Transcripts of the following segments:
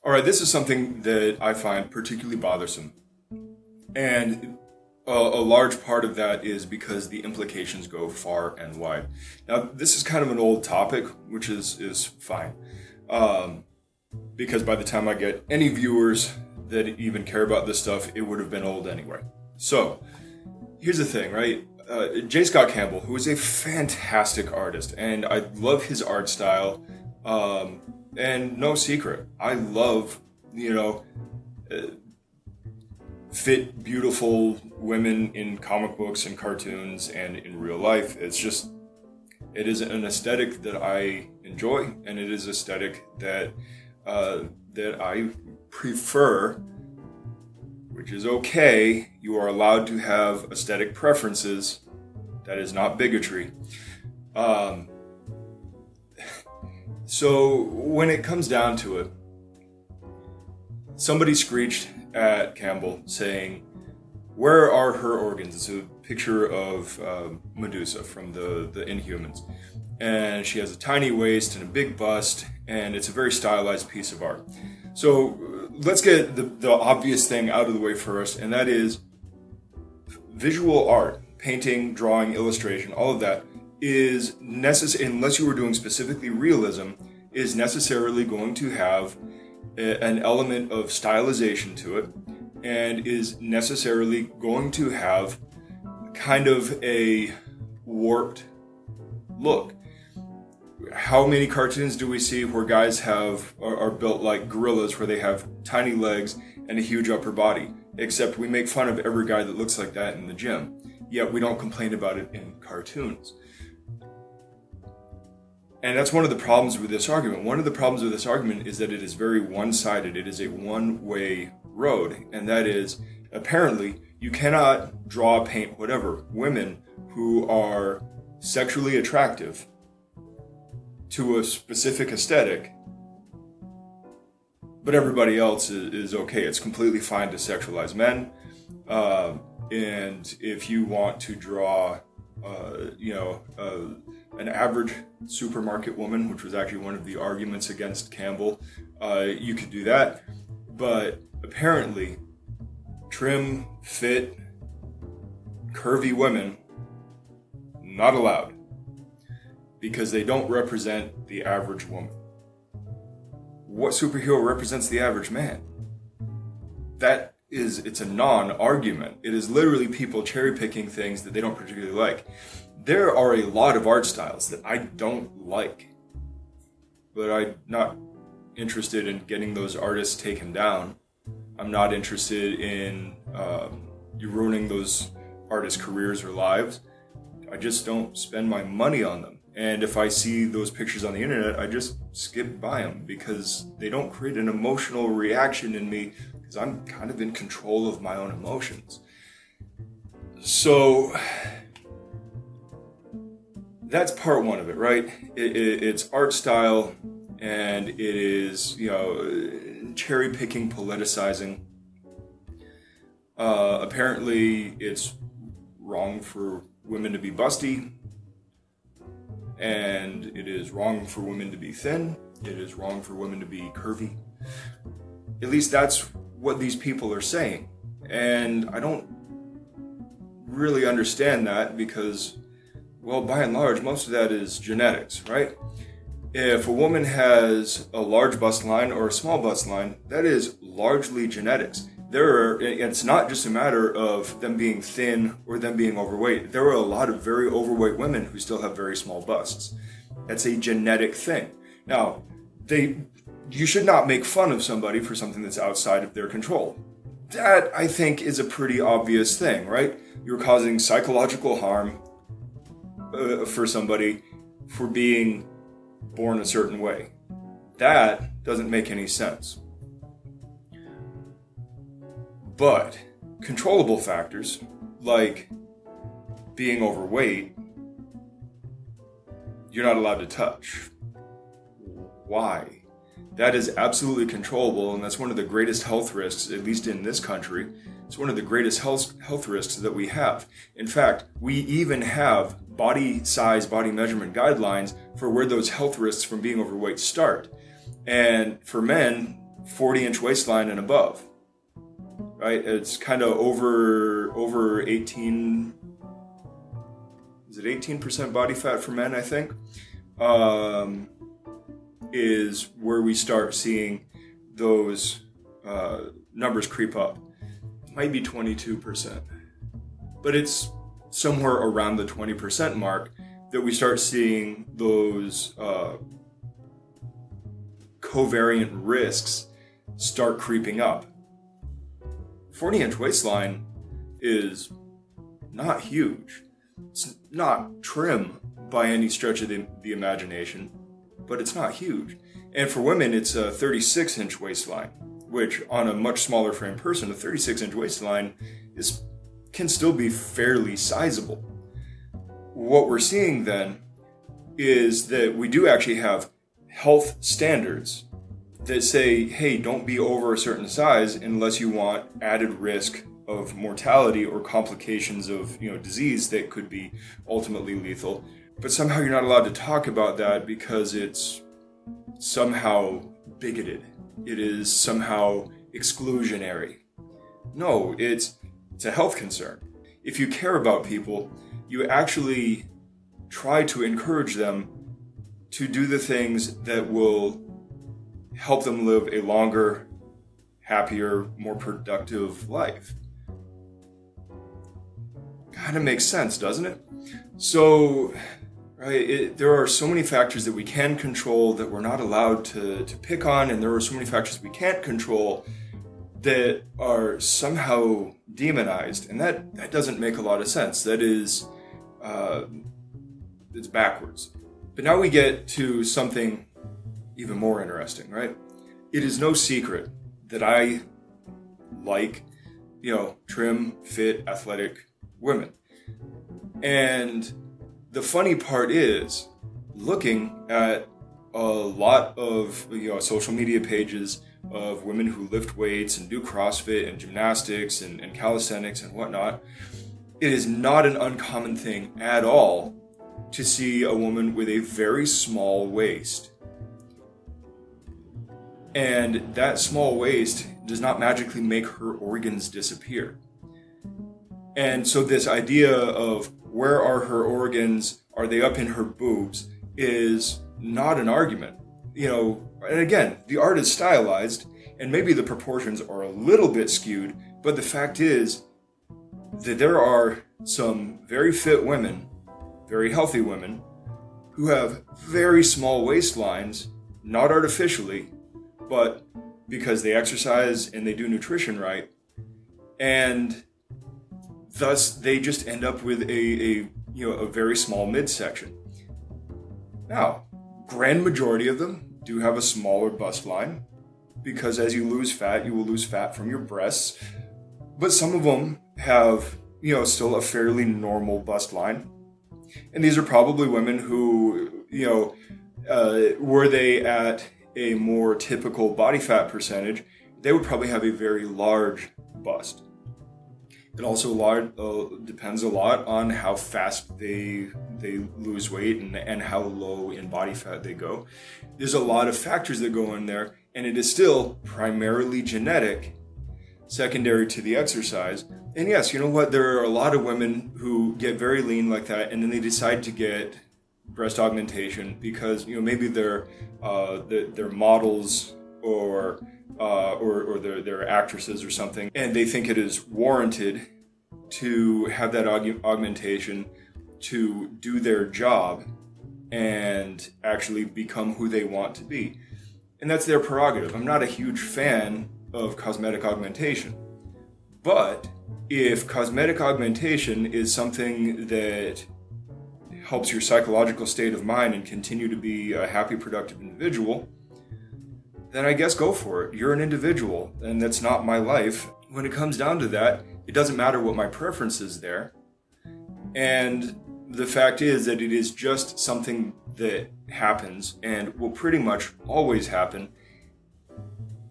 All right, this is something that I find particularly bothersome. And a large part of that is because the implications go far and wide. Now, this is kind of an old topic, which is fine. Because by the time I get any viewers that even care about this stuff, it would have been old anyway. So, here's the thing, right? J. Scott Campbell, who is a fantastic artist, and I love his art style, and no secret, I love, fit, beautiful women in comic books and cartoons and in real life. It is an aesthetic that I enjoy, and it is aesthetic that I prefer, which is okay. You are allowed to have aesthetic preferences. That is not bigotry. So when it comes down to it, somebody screeched at Campbell saying, "Where are her organs?" It's a picture of Medusa from the Inhumans. And she has a tiny waist and a big bust, and it's a very stylized piece of art. So let's get the obvious thing out of the way first, and that is visual art, painting, drawing, illustration, all of that is necessary, unless you were doing specifically realism, is necessarily going to have an element of stylization to it, and is necessarily going to have kind of a warped look. How many cartoons do we see where guys are built like gorillas, where they have tiny legs and a huge upper body? Except we make fun of every guy that looks like that in the gym, yet we don't complain about it in cartoons. And that's one of the problems with this argument. One of the problems with this argument is that it is very one-sided. It is a one-way road, and that is, apparently, you cannot draw, paint, whatever, women who are sexually attractive to a specific aesthetic, but everybody else is okay. It's completely fine to sexualize men. And if you want to draw, an average supermarket woman, which was actually one of the arguments against Campbell, you could do that. But apparently, trim, fit, curvy women, not allowed. Because they don't represent the average woman. What superhero represents the average man? It's a non-argument. It is literally people cherry-picking things that they don't particularly like. There are a lot of art styles that I don't like, but I'm not interested in getting those artists taken down. I'm not interested in you ruining those artists' careers or lives. I just don't spend my money on them. And if I see those pictures on the internet, I just skip by them because they don't create an emotional reaction in me, because I'm kind of in control of my own emotions. So that's part one of it, right? It's art style, and it is, cherry picking, politicizing. Apparently, it's wrong for women to be busty. And it is wrong for women to be thin. It is wrong for women to be curvy. At least that's what these people are saying. And I don't really understand that because, well, by and large, most of that is genetics, right? If a woman has a large bust line or a small bust line, that is largely genetics. It's not just a matter of them being thin or them being overweight. There are a lot of very overweight women who still have very small busts. That's a genetic thing. Now, you should not make fun of somebody for something that's outside of their control. That, I think, is a pretty obvious thing, right? You're causing psychological harm for somebody for being born a certain way. That doesn't make any sense. But controllable factors, like being overweight, you're not allowed to touch. Why? That is absolutely controllable, and that's one of the greatest health risks, at least in this country. It's one of the greatest health risks that we have. In fact, we even have body size, body measurement guidelines for where those health risks from being overweight start. And for men, 40-inch waistline and above, right? It's kind of over 18, is it 18% body fat for men, I think, is where we start seeing those numbers creep up. It might be 22%, but it's somewhere around the 20% mark that we start seeing those covariant risks start creeping up. 40-inch waistline is not huge. It's not trim by any stretch of the imagination, but it's not huge. And for women, it's a 36-inch waistline, which on a much smaller frame person, a 36-inch waistline can still be fairly sizable. What we're seeing then is that we do actually have health standards that say, hey, don't be over a certain size unless you want added risk of mortality or complications of disease that could be ultimately lethal. But somehow you're not allowed to talk about that because it's somehow bigoted. It is somehow exclusionary. No, it's a health concern. If you care about people, you actually try to encourage them to do the things that will help them live a longer, happier, more productive life. Kind of makes sense, doesn't it? So, right, there are so many factors that we can control that we're not allowed to pick on, and there are so many factors we can't control that are somehow demonized, and that doesn't make a lot of sense. That is, it's backwards. But now we get to something even more interesting, right? It is no secret that I like, trim, fit, athletic women. And the funny part is, looking at a lot of social media pages of women who lift weights and do CrossFit and gymnastics and calisthenics and whatnot, it is not an uncommon thing at all to see a woman with a very small waist. And that small waist does not magically make her organs disappear. And so this idea of where are her organs, are they up in her boobs, is not an argument. And again, the art is stylized, and maybe the proportions are a little bit skewed, but the fact is that there are some very fit women, very healthy women, who have very small waistlines, not artificially, but because they exercise and they do nutrition right, and thus they just end up with a very small midsection. Now, grand majority of them do have a smaller bust line, because as you lose fat, you will lose fat from your breasts, but some of them have still a fairly normal bust line. And these are probably women who, were they at a more typical body fat percentage, they would probably have a very large bust. It also depends a lot on how fast they lose weight and how low in body fat they go. There's a lot of factors that go in there, and it is still primarily genetic, secondary to the exercise. And yes, you know what? There are a lot of women who get very lean like that, and then they decide to get breast augmentation because maybe they're models or they're actresses or something, and they think it is warranted to have that augmentation to do their job and actually become who they want to be. And that's their prerogative. I'm not a huge fan of cosmetic augmentation. But if cosmetic augmentation is something that helps your psychological state of mind and continue to be a happy, productive individual, then I guess go for it. You're an individual, and that's not my life. When it comes down to that, it doesn't matter what my preference is there. And the fact is that it is just something that happens and will pretty much always happen.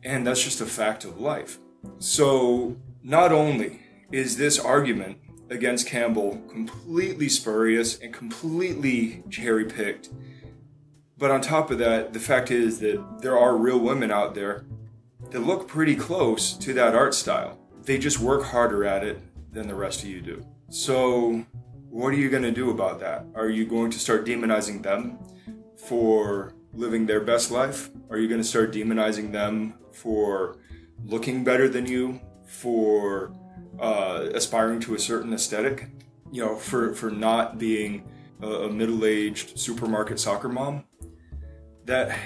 And that's just a fact of life. So not only is this argument against Campbell completely spurious and completely cherry-picked, but on top of that, the fact is that there are real women out there that look pretty close to that art style. They just work harder at it than the rest of you do. So what are you going to do about that? Are you going to start demonizing them for living their best life? Are you going to start demonizing them for looking better than you, for aspiring to a certain aesthetic? For not being a middle-aged supermarket soccer mom? That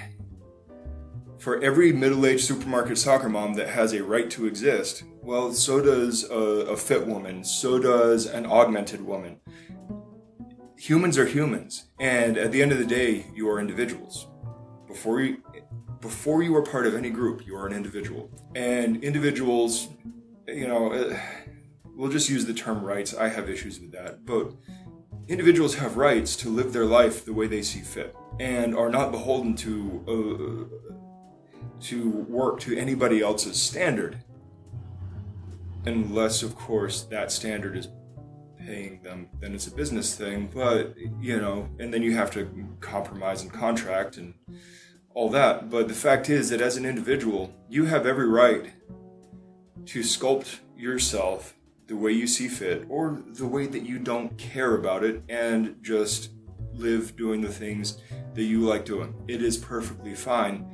for every middle-aged supermarket soccer mom that has a right to exist, well, so does a fit woman, so does an augmented woman. Humans are humans, and at the end of the day, you are individuals. Before you are part of any group, you are an individual. And individuals, we'll just use the term rights. I have issues with that, but individuals have rights to live their life the way they see fit, and are not beholden to work to anybody else's standard, unless, of course, that standard is paying them. Then it's a business thing. But and then you have to compromise and contract and all that. But the fact is that as an individual, you have every right to sculpt yourself the way you see fit, or the way that you don't care about it, and just live doing the things that you like doing. It is perfectly fine.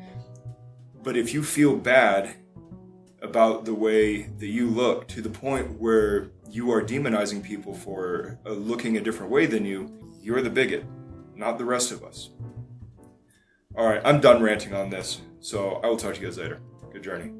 But if you feel bad about the way that you look, to the point where you are demonizing people for looking a different way than you, you're the bigot, not the rest of us. All right, I'm done ranting on this, so I will talk to you guys later. Good journey.